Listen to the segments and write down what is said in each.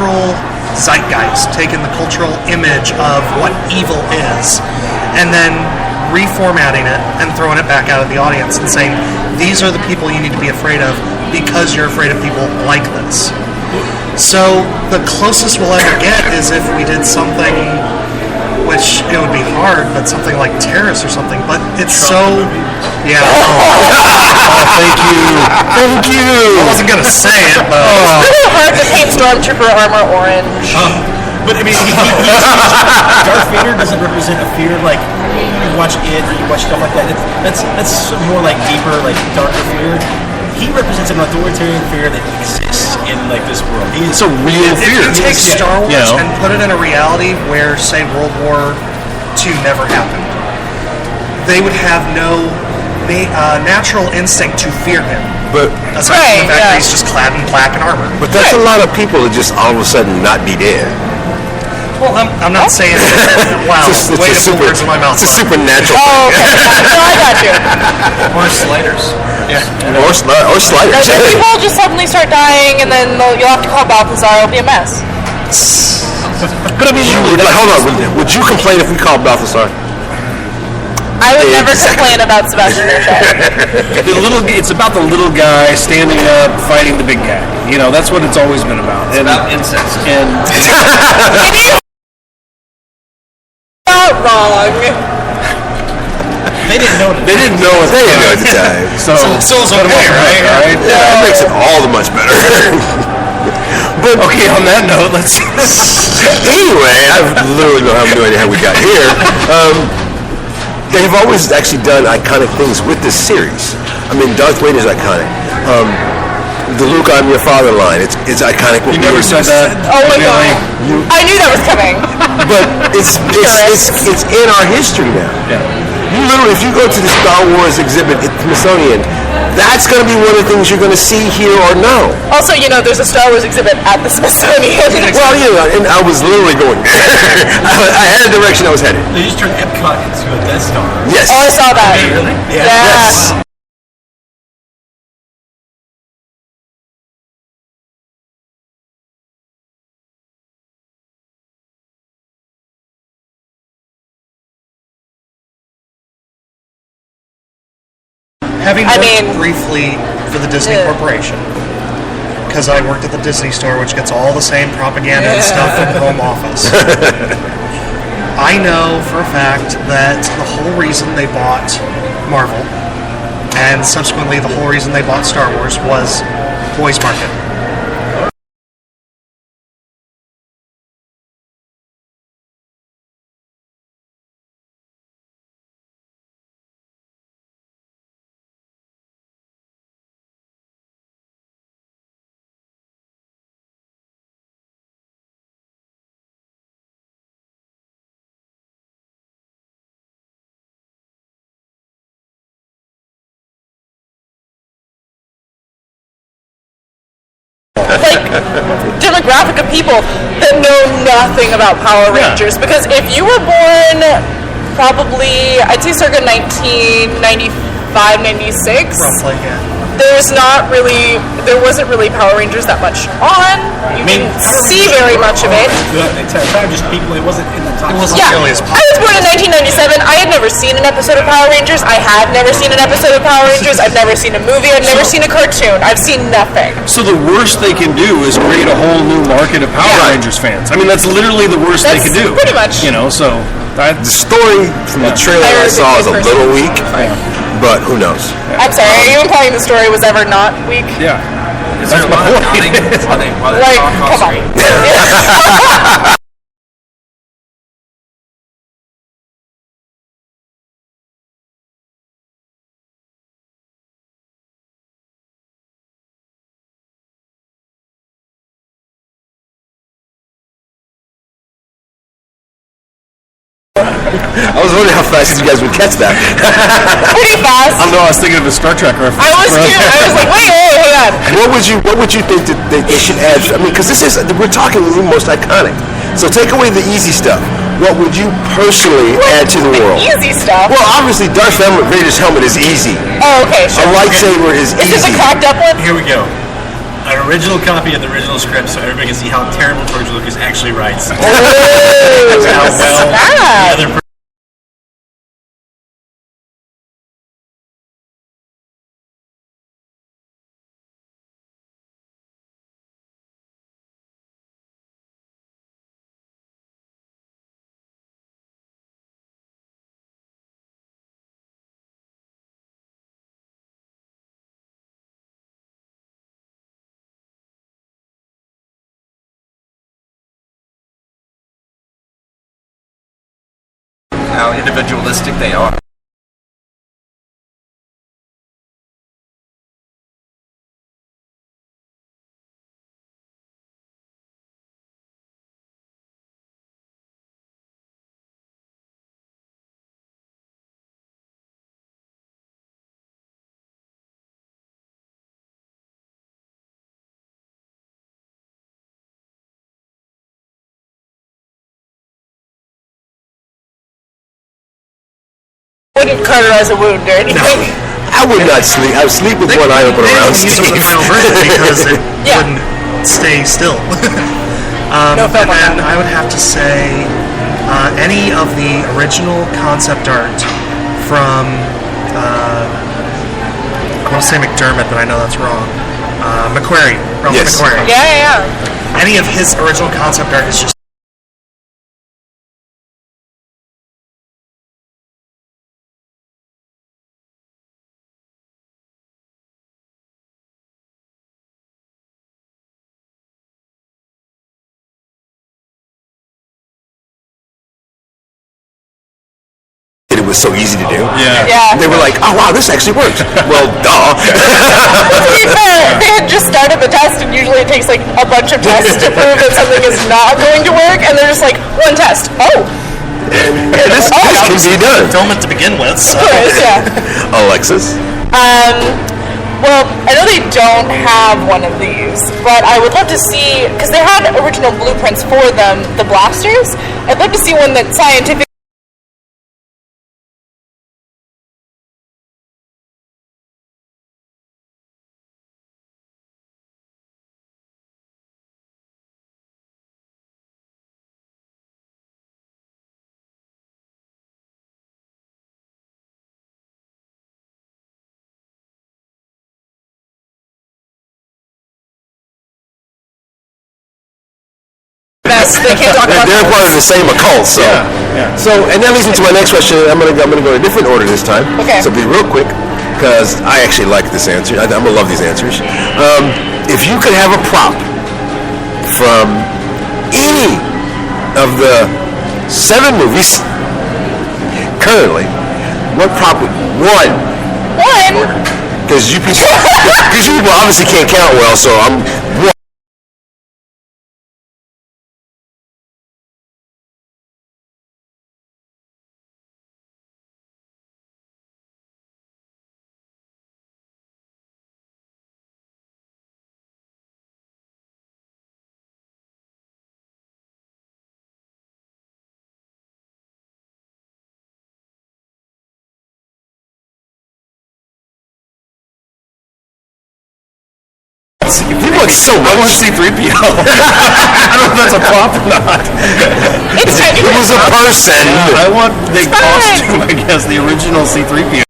cultural zeitgeist, taking the cultural image of what evil is, and then reformatting it and throwing it back out at the audience and saying, these are the people you need to be afraid of because you're afraid of people like this. So the closest we'll ever get is if we did something, which it would be hard, but something like Terrace or something, but it's Trump so... Yeah. Thank you. I wasn't going to say it, but... It's really hard to paint Stormtrooper armor orange. But I mean, Darth Vader doesn't represent a fear like you watch it or you watch stuff like that. That's more like deeper, like darker fear. He represents an authoritarian fear that exists in like this world. It's a real fear. If you take Star Wars and put it in a reality where, say, World War II never happened, they would have no natural instinct to fear him. But aside from the fact that he's just clad in black and armor. But that's a lot of people to just all of a sudden not be dead. Well, I'm not saying that. Wow, way to put words in my mouth. It's a supernatural thing. Oh, okay. No, I got you. Or sliders. Yeah. Or sliders. People just suddenly start dying, and then you'll have to call Balthazar. It'll be a mess. But I mean, hold on. Would you complain if we called Balthazar? I would never complain about Sebastian Michel. It's about the little guy standing up, fighting the big guy. You know, that's what it's always been about. It's about incest. And not wrong. They didn't know it. They didn't know at the time. So it's okay, right? Yeah, that makes it all the much better. But okay, on that note, let's... Anyway, I literally don't have no idea how we got here. They've always actually done iconic things with this series. I mean, Darth Vader's iconic. The Luke, I'm your father line, it's iconic. You never said that. Oh my god. I knew that was coming. But it's in our history now. Yeah. You literally, if you go to the Star Wars exhibit at Smithsonian, that's going to be one of the things you're going to see, hear, or know. Also, there's a Star Wars exhibit at the Smithsonian. Well, and I was literally going I had a direction I was headed. They just turned Epcot into a Death Star. Yes. Oh, I saw that. Really? Yeah. Yes. Having worked briefly for the Disney Corporation, because I worked at the Disney Store, which gets all the same propaganda and stuff from the home office, I know for a fact that the whole reason they bought Marvel, and subsequently the whole reason they bought Star Wars, was voice market. Like, demographic of people that know nothing about Power Rangers. Because if you were born probably, I'd say circa 1995, 96. Roughly, yeah. There wasn't really Power Rangers that much on. You didn't see very much of it. Just people, it wasn't in the top. Yeah, I was born in 1997. I had never seen an episode of Power Rangers. I have never seen an episode of Power Rangers. I've never seen a movie. I've never seen a cartoon. I've seen nothing. So the worst they can do is create a whole new market of Power Rangers fans. I mean, that's literally the worst they could do. Pretty much. So... The story from the trailer I saw is a little weak, but who knows? I'm sorry, are you implying the story was ever not weak? Yeah. Is there a lot of nodding while they talk off come screen? on. I was wondering how fast you guys would catch that. Pretty fast. I don't know, I was thinking of a Star Trek reference. I was too. I was like, wait, hang on. What would you think that they should add? I mean, because we're talking the most iconic. So take away the easy stuff. What would you personally add to the world? Easy stuff. Well, obviously, Darth Vader's helmet is easy. Oh, okay, sure. A lightsaber is easy. Is this a cracked up one? Here we go. an original copy of the original script so everybody can see how terrible George Lucas actually writes. Oh, How well snap. the other how individualistic they are. Wouldn't cauterize a wound or anything. I would not sleep. I would sleep with one eye open around Use Steve. the final version because it Yeah. wouldn't stay still. No film on And that. I would have to say any of the original concept art from I want to say McDermott, but I know that's wrong. McQuarrie, Ralph Yes. McQuarrie. Yeah. Any of his original concept art is just It was so easy to do. Yeah. They were like, oh wow, this actually works. Well, duh. To be fair, they had just started the test, and usually it takes like a bunch of tests to prove that something is not going to work, and they're just like, one test. Oh, this can be done. film it to begin with. So. yeah. Alexis? Well, I know they don't have one of these, but I would love to see, because they had original blueprints for them, the blasters. I'd love to see one that scientific. They can't talk about They're that. part of the same occult, so. So, and that leads me to my next question. I'm gonna go in a different order this time. Okay. So be real quick, because I actually like this answer. I'm gonna love these answers. If you could have a prop from any of the 7 movies currently, what prop would one? Because you people obviously can't count well, so I'm one. You want so much. I want C-3PO. I don't know if that's a prop or not. It was a person. I want the fine. costume, I guess, the original C-3PO.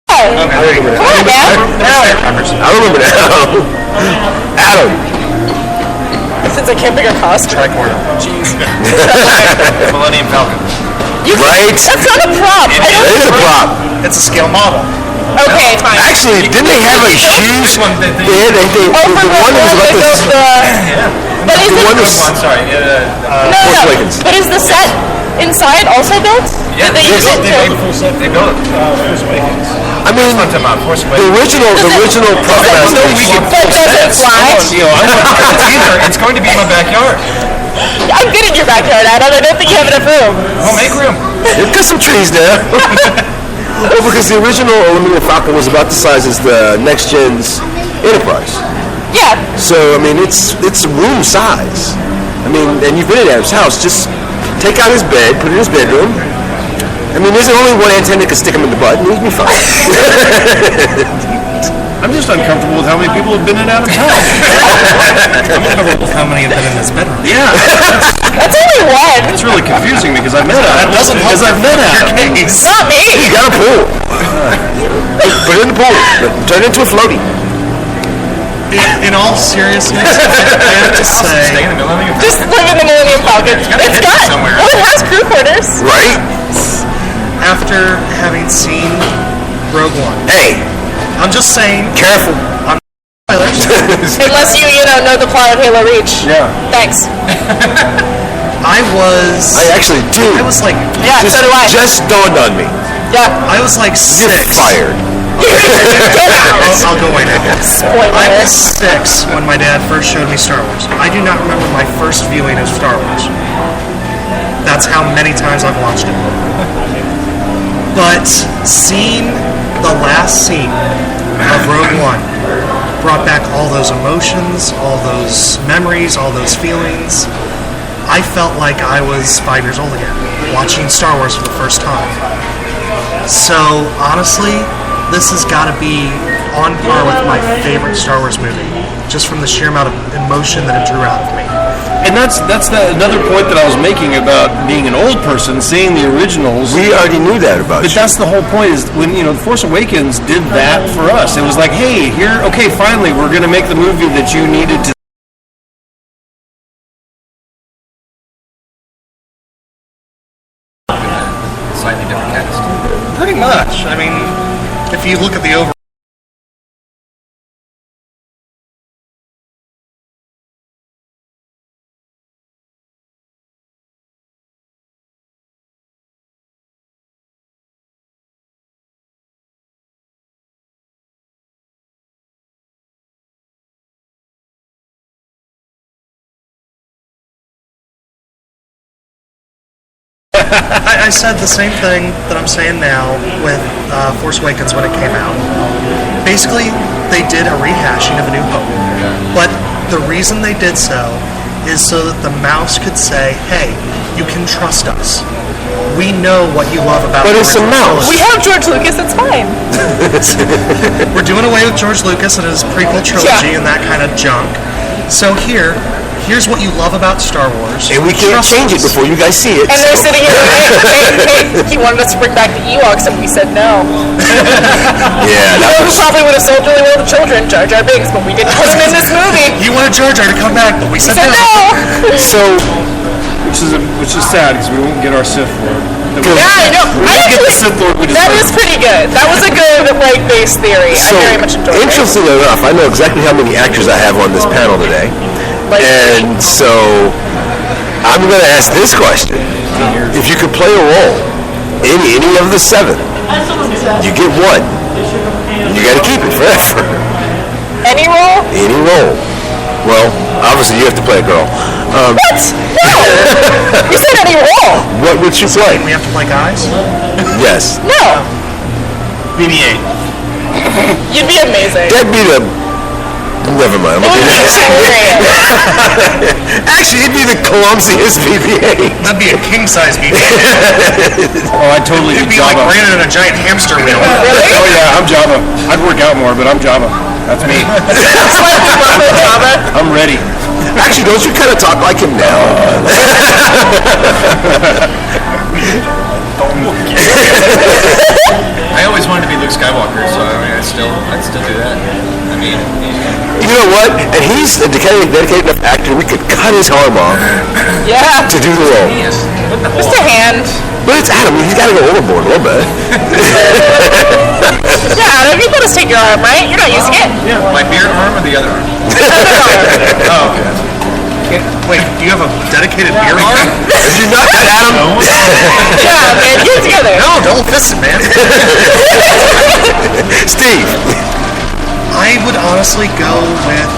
Come on, man. I remember now. Adam. Since I can't pick a costume. Tricorder. Jeez. Millennium Falcon. Right? That's not a prop. I It don't. is a prop. It's a scale model. Okay, fine. Actually, didn't they have a huge? one that they- They Oh, the for the one that was one about that this. goes But is The one it? that's I'm sorry. No. Force Awakens. But is the set inside also built? Yeah, Did they use it they to? built the full set. They built it. Force Awakens. I mean, the original Puff Master. Does it fly? It's going to be in my backyard. I'm good in your backyard, Adam. I don't think you have enough room. We'll make room. You've got some trees there. Well, because the original Millennium Falcon was about the size as the next gen's Enterprise. Yeah. So I mean, it's room size. I mean, and you've been at Adam's house. Just take out his bed, put it in his bedroom. I mean, there's only one antenna that can stick him in the butt, and he'd be fine. I'm just uncomfortable with how many people have been in Adam's house. I'm uncomfortable with how many have been in this bedroom. Yeah, That's only one. it's really confusing me because I've met Adam. That doesn't help Because I've met Adam. Not me. You got a pool. Put it in the pool. Turn it into a floaty. In all seriousness, I have to say, Stay in the Millennium Just live in the Millennium Falcon. It's got. somewhere. Well, it has crew quarters. Right? after having seen Rogue One, Hey, I'm just saying, careful. spoilers. Unless you know the plot of Halo Reach. Yeah. Thanks. I actually do. I was like, Yeah, just, so do I. just dawned on me. Yeah. I was like You're 6. fired. I'll go away now. I was Spoiler. 6 when my dad first showed me Star Wars. I do not remember my first viewing of Star Wars. That's how many times I've watched it. But seeing the last scene of Rogue One brought back all those emotions, all those memories, all those feelings. I felt like I was 5 years old again, watching Star Wars for the first time. So, honestly, this has got to be on par with my favorite Star Wars movie, just from the sheer amount of emotion that it drew out of me. And that's another point that I was making about being an old person, seeing the originals. We already knew that about But you. that's the whole point, is when, The Force Awakens did that for us. It was like, hey, finally, we're going to make the movie that you needed to. Slightly different cast. Pretty much. I mean, if you look at the overall. I said the same thing that I'm saying now with Force Awakens when it came out. Basically, they did a rehashing of A New Hope. But the reason they did so is so that the mouse could say, hey, you can trust us. We know what you love about But the it's a original mouse. We have George Lucas, it's fine. trilogy. We're doing away with George Lucas and his prequel trilogy and that kind of junk. So here's what you love about Star Wars. And we can't Trust change it us. before you guys see it. And they're sitting here going, hey, he wanted us to bring back the Ewoks, and we said no. Yeah, that We was... probably would have sold really well to children, Jar Jar Binks, but we didn't put him in this movie. You wanted Jar Jar to come back, but we said Said no. no. So, Which is sad because we won't get our Sith Lord. Yeah, I know. I Get the actually, Sith Lord we that deserve. is pretty good. That was a good base theory. so I very much enjoyed it. interestingly enough, I know exactly how many actors I have on this panel today. And so, I'm going to ask this question. If you could play a role in any of the 7, you get one. You got to keep it forever. Any role? Any role. Well, obviously you have to play a girl. What? No. You said any role. What would you play? We have to play guys? Yes. No. BB-8. You'd be amazing. That'd be the... Never mind. I'm It would gonna be hilarious. Actually, it'd be the clumsiest BB-8. That'd be a king-size BB. Oh, I'd totally It'd be be like Jabba. Brandon in a giant hamster wheel. Really? Oh yeah, I'm Jabba. I'd work out more, but I'm Jabba. That's me. Slightly bumper Jabba. I'm ready. Actually, don't you kind of talk like him now? I always wanted to be Luke Skywalker, so I mean, I'd still do that. I mean, You know what? And he's a dedicated enough actor, we could cut his arm off Yeah. to do the role. yes. Just a hand. But it's Adam. He's got to go overboard a little bit. Yeah, Adam, you let us take your arm, right? You're not using it. My beard arm or the other arm? Oh, okay. Wait, do you have a dedicated beer arm? Did you not that, Adam? Yeah, man, get it together. No, double fisted, man. Steve. I would honestly go with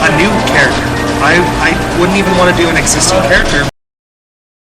a new character. I wouldn't even want to do an existing character.